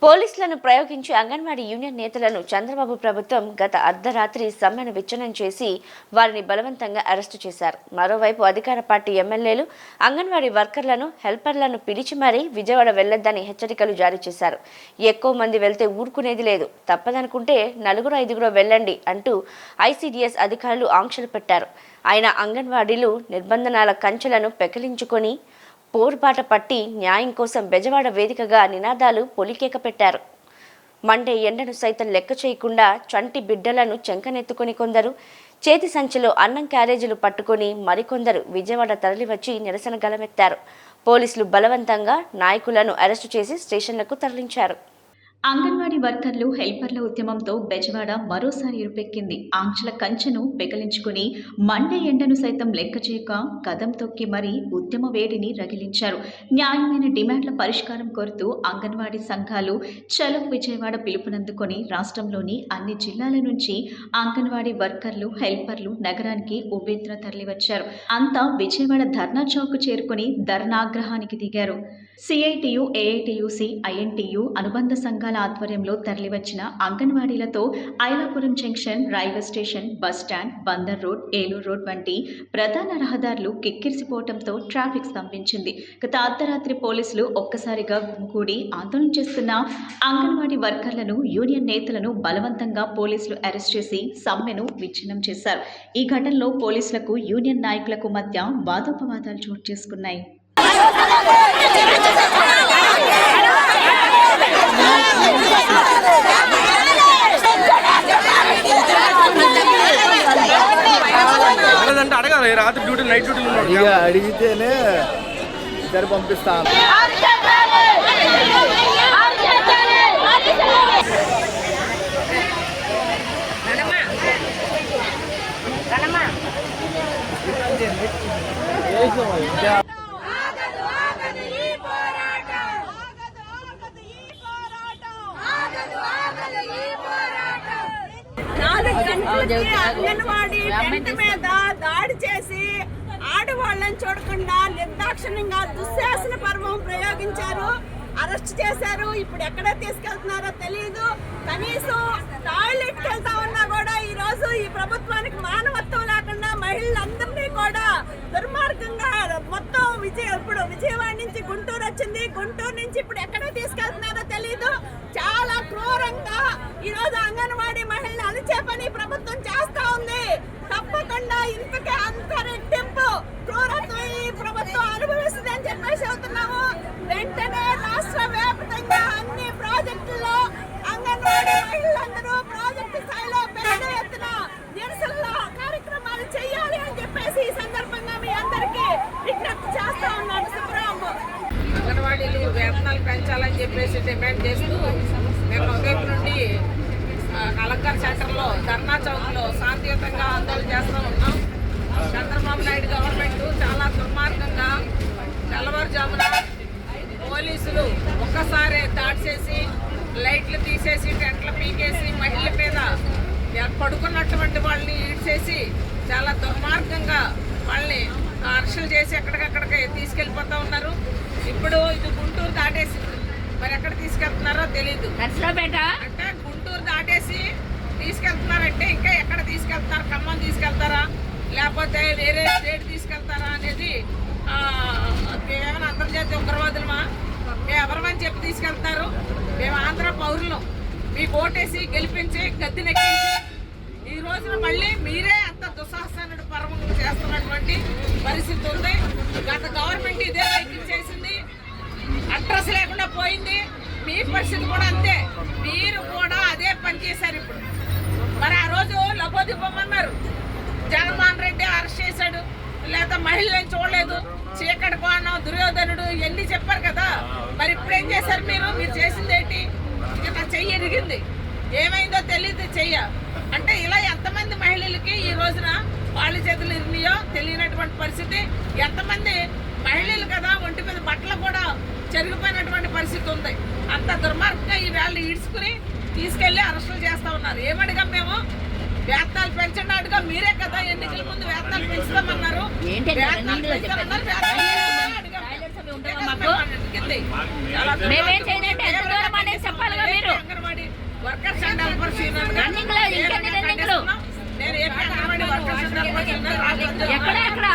పోలీసులను ప్రయోగించి అంగన్వాడీ యూనియన్ నేతలను చంద్రబాబు ప్రభుత్వం గత అర్ధరాత్రి సమ్మెను విచ్ఛిన్నం చేసి వారిని బలవంతంగా అరెస్టు చేశారు. మరోవైపు అధికార పార్టీ ఎమ్మెల్యేలు అంగన్వాడీ వర్కర్లను, హెల్పర్లను పిలిచి మరీ విజయవాడ వెళ్లొద్దని హెచ్చరికలు జారీ చేశారు. ఎక్కువ మంది వెళ్తే ఊరుకునేది లేదు, తప్పదనుకుంటే 4-5 వెళ్ళండి అంటూ ఐసీడీఎస్ అధికారులు ఆంక్షలు పెట్టారు. అయినా అంగన్వాడీలు నిర్బంధనాల కంచెలను పెకిలించుకొని పోరుబాట పట్టి న్యాయం కోసం బెజవాడ వేదికగా నినాదాలు పొలికేక పెట్టారు. మండే ఎండను సైతం లెక్క చేయకుండా చంటి బిడ్డలను చెంకనెత్తుకొని కొందరు, చేతి సంచిలో అన్నం క్యారేజీలు పట్టుకొని మరికొందరు విజయవాడ తరలివచ్చి నిరసన గలమెత్తారు. పోలీసులు బలవంతంగా నాయకులను అరెస్టు చేసి స్టేషన్లకు తరలించారు. అంగన్వాడీ వర్కర్లు, హెల్పర్ల ఉద్యమంతో బెజవాడ మరోసారి ఇరుపెక్కింది. ఆంక్షల కంచెను పెకలించుకుని మండే ఎండను సైతం లెక్క చేయక కదం తొక్కి మరీ ఉద్యమ వేడిని రగిలించారు. న్యాయమైన డిమాండ్ల పరిష్కారం కోరుతూ అంగన్వాడీ సంఘాలు చలో విజయవాడ పిలుపునందుకొని రాష్ట్రంలోని అన్ని జిల్లాల నుంచి అంగన్వాడీ వర్కర్లు, హెల్పర్లు నగరానికి ఉవ్వెత్తున తరలివచ్చారు. అంతా విజయవాడ ధర్నా చౌక్ చేరుకుని ధర్నాగ్రహానికి దిగారు. సిఐటియు, ఏఐటియుసి, ఐఎన్టియు అనుబంధ సంఘాల ఆధ్వర్యంలో తరలివచ్చిన అంగన్వాడీలతో Ailapuram junction, railway station, bus stand, Bandar road, Eluru road వంటి ప్రధాన రహదారులు కిక్కిరిసిపోవడంతో ట్రాఫిక్ స్తంభించింది. గత అర్ధరాత్రి పోలీసులు ఒక్కసారిగా గుమిగూడి ఆందోళన చేస్తున్న అంగన్వాడీ వర్కర్లను, యూనియన్ నేతలను బలవంతంగా పోలీసులు అరెస్ట్ చేసి సమ్మెను విచ్ఛిన్నం చేశారు. ఈ ఘటనలో పోలీసులకు, యూనియన్ నాయకులకు మధ్య వాదోపవాదాలు చోటు చేసుకున్నాయి. అడగాలి, రాత్రి డ్యూటీ, నైట్ డ్యూటీ అడిగితేనే ఇద్దరు పంపిస్తాను. అంగన్వాడీ టెంట్ మీద దాడి చేసి ఆడవాళ్ళని చూడకుండా నిర్దాక్షిణ్యంగా దుశ్శాసన పర్వం ప్రయోగించారు, అరెస్ట్ చేశారు. ఇప్పుడు ఎక్కడ తీసుకెళ్తున్నారో తెలియదు. కనీసం టాయిలెట్కి వెళ్తా ఉన్నా కూడా ఈ రోజు ఈ ప్రభుత్వానికి మానవత్వం లేకుండా మహిళలందరినీ కూడా దుర్మార్గంగా మొత్తం ఇప్పుడు విజయవాడ నుంచి గుంటూరు వచ్చింది, గుంటూరు నుంచి ఇప్పుడు ఎక్కడ తీసుకెళ్తున్నారో తెలియదు. చాలా క్రూరంగా ఈ రోజు అంగన్వాడీ మహిళలు అలిచే పని ప్రభుత్వం చేస్తా ఉంది. తప్పకుండా ఇంతకే అంత రెట్టింపు క్రూరత్వం ఈ ప్రభుత్వం అనుభవిస్తుంది అని చెప్పేసి అవుతున్నాము. వెంటనే రాష్ట్ర వ్యాప్తంగా అన్ని ప్రాజెక్టుల్లో అంగన్వాడీ మహిళలందరూ ప్రాజెక్టు స్థాయిలో పెద్ద ఎత్తున నిరసన కార్యక్రమాలు చేయాలి అని చెప్పేసి ఈ సందర్భంగా మీ అందరికీ విజ్ఞప్తి చేస్తా ఉన్నాను. సుబ్రహ్మ అంగన్వాడీలు వేతనాలు పెంచాలని చెప్పేసి డిమాండ్ చేస్తూ మేము ఉదయం నుండి అలంకార్ సెంటర్లో, ధర్నా చౌక్లో శాంతియుతంగా ఆందోళన చేస్తూ ఉన్నాం. చంద్రబాబు నాయుడు గవర్నమెంట్ చాలా దుర్మార్గంగా తెల్లవారుజామున పోలీసులు ఒక్కసారి దాడి చేసి, లైట్లు తీసేసి, టెంట్లు పీకేసి, మహిళల మీద పడుకున్నటువంటి వాళ్ళని ఈడ్చేసి చాలా దుర్మార్గంగా వాళ్ళని అరెస్టులు చేసి ఎక్కడికక్కడికి తీసుకెళ్ళిపోతూ ఉన్నారు. ఇప్పుడు ఇది గుంటూరు దాటేసి మరి ఎక్కడ తీసుకెళ్తున్నారో తెలీదు. అంటే గుంటూరు దాటేసి తీసుకెళ్తున్నారంటే ఇంకా ఎక్కడ తీసుకెళ్తారు? ఖమ్మం తీసుకెళ్తారా, లేకపోతే వేరే స్టేట్ తీసుకెళ్తారా అనేది ఏమైనా అంతర్జాతీయ ఉగ్రవాదులమా? మేము ఎవరమని చెప్పి తీసుకెళ్తారు? మేము ఆంధ్ర పౌరులం, మీకు ఓటేసి గెలిపించి గద్దెనెక్కించి ఈ రోజున మళ్ళీ మీరే అంత దుస్సాహసాన్ని పర్వం చేస్తున్నటువంటి పరిస్థితి ఉంది. గత గవర్నమెంట్ ఇదే వైఖరి చేసింది, అడ్రస్ లేకుండా పోయింది. మీ పరిస్థితి కూడా అంతే, మీరు కూడా అదే పని చేశారు. ఇప్పుడు మరి ఆ రోజు లబోదిబ్బమన్నారు, జగన్మోహన్ రెడ్డి అరెస్ట్ చేశాడు, లేదా మహిళలను చూడలేదు, చీకటి కోణం, దుర్యోధనుడు ఎన్ని చెప్పారు కదా. మరి ఇప్పుడు ఏం చేశారు మీరు? మీరు చేసింది ఏంటి? ఇక చెయ్యి ఎరిగింది, ఏమైందో తెలియదు చెయ్య. అంటే ఇలా ఎంతమంది మహిళలకి ఈ రోజున వాళ్ళ చేతులు ఇరినాయో తెలియనటువంటి పరిస్థితి. ఎంతమంది మహిళలు కదా ఒంటి మీద బట్టలు కూడా చెరిగిపోయినటువంటి పరిస్థితి ఉంది. అంత దుర్మార్గంగా ఈ వేళ్ళు ఈడ్చుకుని తీసుకెళ్లి అరెస్టులు చేస్తా ఉన్నారు. ఏమడిగా మేము వేతనాలు పెంచండి అడుగా, మీరే కదా ఎన్నికల ముందు వేతనాలు పెంచుతామన్నారు. వేతనాలు పెంచాలన్నారు, మేమేం చేయాలంటే ఎంత దూరం అనేది చెప్పాలి. ఎక్కడ